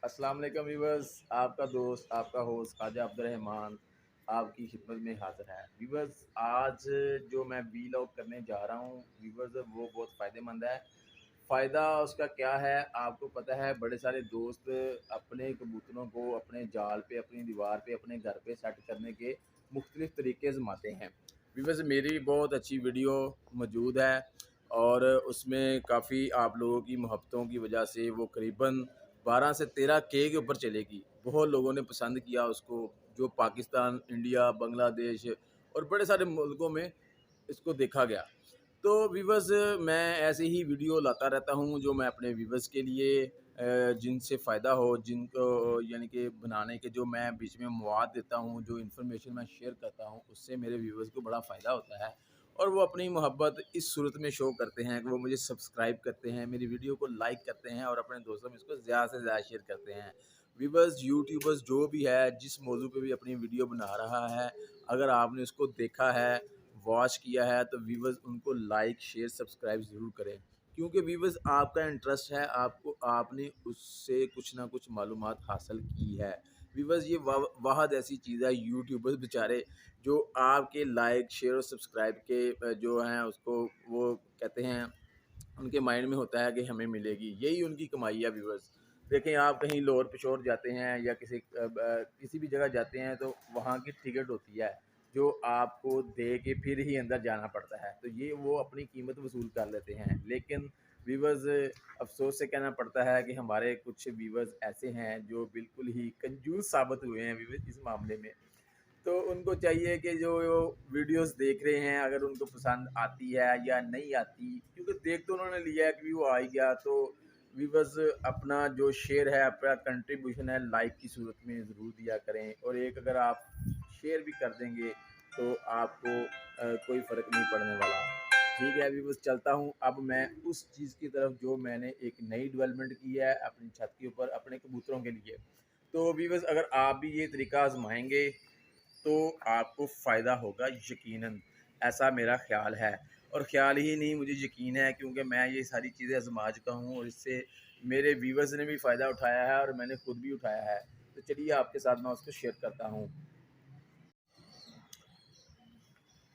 अस्सलाम वालेकुम व्यूवर्स, आपका दोस्त आपका होस्ट ख्वाजा अब्दुर्रहमान आपकी खिदमत में हाज़िर है। व्यूवर्स, आज जो मैं वीलॉग करने जा रहा हूँ व्यूवर्स, वो बहुत फ़ायदेमंद है। फ़ायदा उसका क्या है आपको पता है। बड़े सारे दोस्त अपने कबूतरों को अपने जाल पे, अपनी दीवार पे, अपने घर पे सेट करने के मुख्तलिफ़ तरीके आज़माते हैं। व्यूवर्स, मेरी बहुत अच्छी वीडियो मौजूद है और उसमें काफ़ी आप लोगों की मोहब्बतों की वजह से वो करीबन 12 से 13 के ऊपर चलेगी। बहुत लोगों ने पसंद किया उसको, जो पाकिस्तान, इंडिया, बांग्लादेश और बड़े सारे मुल्कों में इसको देखा गया। तो व्यूवर्स, मैं ऐसे ही वीडियो लाता रहता हूँ जो मैं अपने व्यूवर्स के लिए जिनसे फ़ायदा हो, जिनको यानी कि बनाने के जो मैं बीच में मवाद देता हूँ, जो इन्फॉर्मेशन मैं शेयर करता हूँ, उससे मेरे व्यूवर्स को बड़ा फ़ायदा होता है। और वो अपनी मोहब्बत इस सूरत में शो करते हैं कि वो मुझे सब्सक्राइब करते हैं, मेरी वीडियो को लाइक करते हैं और अपने दोस्तों में इसको ज़्यादा से ज़्यादा शेयर करते हैं। व्यूवर्स, यूट्यूबर्स जो भी है, जिस मौजू पे भी अपनी वीडियो बना रहा है, अगर आपने उसको देखा है, वॉच किया है, तो व्यूवर्स उनको लाइक, शेयर, सब्सक्राइब ज़रूर करें। क्योंकि व्यूवर्स, आपका इंटरेस्ट है, आपको आपने उससे कुछ ना कुछ मालूमात हासिल की है। व्यूवर्स, ये वाहद ऐसी चीज़ है, यूट्यूबर्स बेचारे जो आपके लाइक, शेयर और सब्सक्राइब के जो हैं उसको वो कहते हैं, उनके माइंड में होता है कि हमें मिलेगी, यही उनकी कमाई है व्यूअर्स। देखें, आप कहीं लोअर पिशोर जाते हैं या किसी भी जगह जाते हैं तो वहाँ की टिकट होती है जो आपको दे के फिर ही अंदर जाना पड़ता है, तो ये वो अपनी कीमत वसूल कर लेते हैं। लेकिन व्यूअर्स, अफसोस से कहना पड़ता है कि हमारे कुछ व्यूअर्स ऐसे हैं जो बिल्कुल ही कंजूस साबित हुए हैं व्यूअर्स इस मामले में। तो उनको चाहिए कि जो वीडियोस देख रहे हैं, अगर उनको पसंद आती है या नहीं आती, क्योंकि देख तो उन्होंने लिया है कि व्यू आ ही गया, तो व्यूवर्स अपना जो शेयर है, अपना कंट्रीब्यूशन है, लाइक की सूरत में ज़रूर दिया करें। और एक अगर आप शेयर भी कर देंगे तो आपको कोई फ़र्क नहीं पड़ने वाला। ठीक है व्यूवर्स, चलता हूँ अब मैं उस चीज़ की तरफ जो मैंने एक नई डेवलपमेंट की है अपनी छत के ऊपर अपने कबूतरों के लिए। तो व्यूवर्स, अगर आप भी ये तरीका आजमाएंगे तो आपको फ़ायदा होगा यकीनन, ऐसा मेरा ख़्याल है। और ख़्याल ही नहीं, मुझे यकीन है, क्योंकि मैं ये सारी चीज़ें आज़मा चुका हूँ और इससे मेरे व्यूवर्स ने भी फ़ायदा उठाया है और मैंने खुद भी उठाया है। तो चलिए आपके साथ मैं उसको शेयर करता हूँ।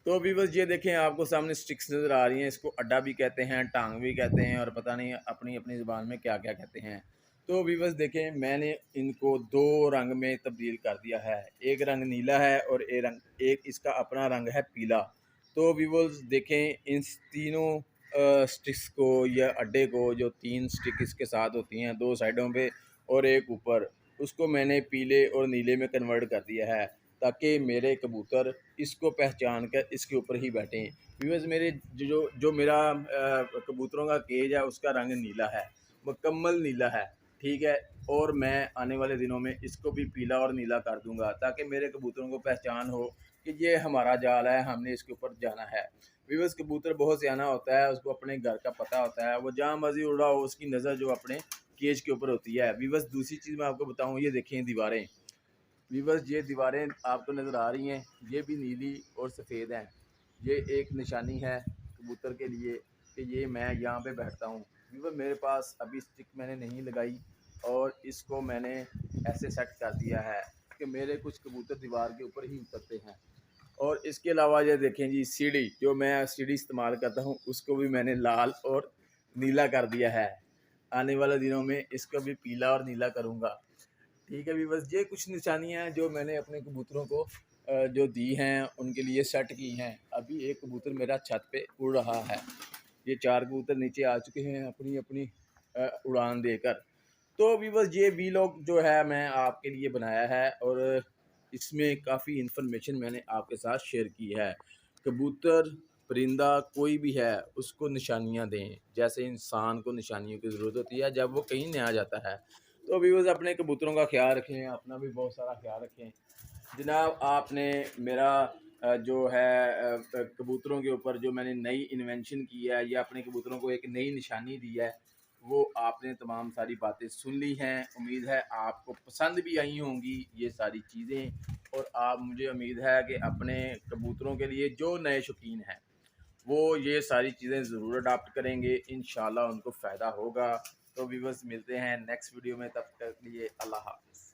तो व्यूवर्स, ये देखें, आपको सामने स्टिक्स नज़र आ रही हैं, इसको अड्डा भी कहते हैं, टांग भी कहते हैं और पता नहीं अपनी अपनी ज़ुबान में क्या क्या कहते हैं। तो व्यूवर्स देखें, मैंने इनको दो रंग में तब्दील कर दिया है। एक रंग नीला है और एक इसका अपना रंग है पीला। तो व्यूवर्स देखें, इन तीनों स्टिक्स को या अड्डे को, जो तीन स्टिक इसके साथ होती हैं, दो साइडों पे और एक ऊपर, उसको मैंने पीले और नीले में कन्वर्ट कर दिया है ताकि मेरे कबूतर इसको पहचान कर इसके ऊपर ही बैठें। व्यूअर्स, मेरे जो जो मेरा कबूतरों का केज है उसका रंग नीला है, मुकम्मल नीला है। ठीक है, और मैं आने वाले दिनों में इसको भी पीला और नीला कर दूंगा ताकि मेरे कबूतरों को पहचान हो कि ये हमारा जाल है, हमने इसके ऊपर जाना है। व्यूअर्स, कबूतर बहुत सियाना होता है, उसको अपने घर का पता होता है, वो जहाँ मर्जी उड़ा हो उसकी नज़र जो अपने केज के ऊपर होती है। व्यूअर्स, दूसरी चीज़ मैं आपको बताऊँ, ये देखें दीवारें। वीवर्स, ये दीवारें आपको नज़र आ रही हैं, ये भी नीली और सफ़ेद हैं। ये एक निशानी है कबूतर के लिए कि ये मैं यहाँ पे बैठता हूँ। वीवर, मेरे पास अभी स्टिक मैंने नहीं लगाई और इसको मैंने ऐसे सेट कर दिया है कि मेरे कुछ कबूतर दीवार के ऊपर ही उतरते हैं। और इसके अलावा ये देखें जी, सीढ़ी, जो मैं सीढ़ी इस्तेमाल करता हूँ उसको भी मैंने लाल और नीला कर दिया है। आने वाले दिनों में इसको भी पीला और नीला करूँगा। ठीक है व्यूवर्स, ये कुछ निशानियाँ हैं जो मैंने अपने कबूतरों को जो दी हैं उनके लिए सेट की हैं। अभी एक कबूतर मेरा छत पे उड़ रहा है, ये चार कबूतर नीचे आ चुके हैं अपनी अपनी उड़ान देकर। तो व्यूवर्स, ये वीलॉग जो है मैं आपके लिए बनाया है और इसमें काफ़ी इन्फॉर्मेशन मैंने आपके साथ शेयर की है। कबूतर, परिंदा कोई भी है उसको निशानियाँ दें, जैसे इंसान को निशानियों की ज़रूरत होती है जब वो कहीं नया जाता है। तो व्यूवर्स, अपने कबूतरों का ख्याल रखें, अपना भी बहुत सारा ख्याल रखें। जनाब, आपने मेरा जो है कबूतरों के ऊपर जो मैंने नई इन्वेंशन की है या अपने कबूतरों को एक नई निशानी दी है, वो आपने तमाम सारी बातें सुन ली हैं। उम्मीद है आपको पसंद भी आई होंगी ये सारी चीज़ें, और आप, मुझे उम्मीद है कि अपने कबूतरों के लिए जो नए शौकीन हैं वो ये सारी चीज़ें ज़रूर अडाप्ट करेंगे। इंशाल्लाह उनको फ़ायदा होगा। तो व्यूवर्स मिलते हैं नेक्स्ट वीडियो में, तब तक के लिए अल्लाह हाफ़िज़।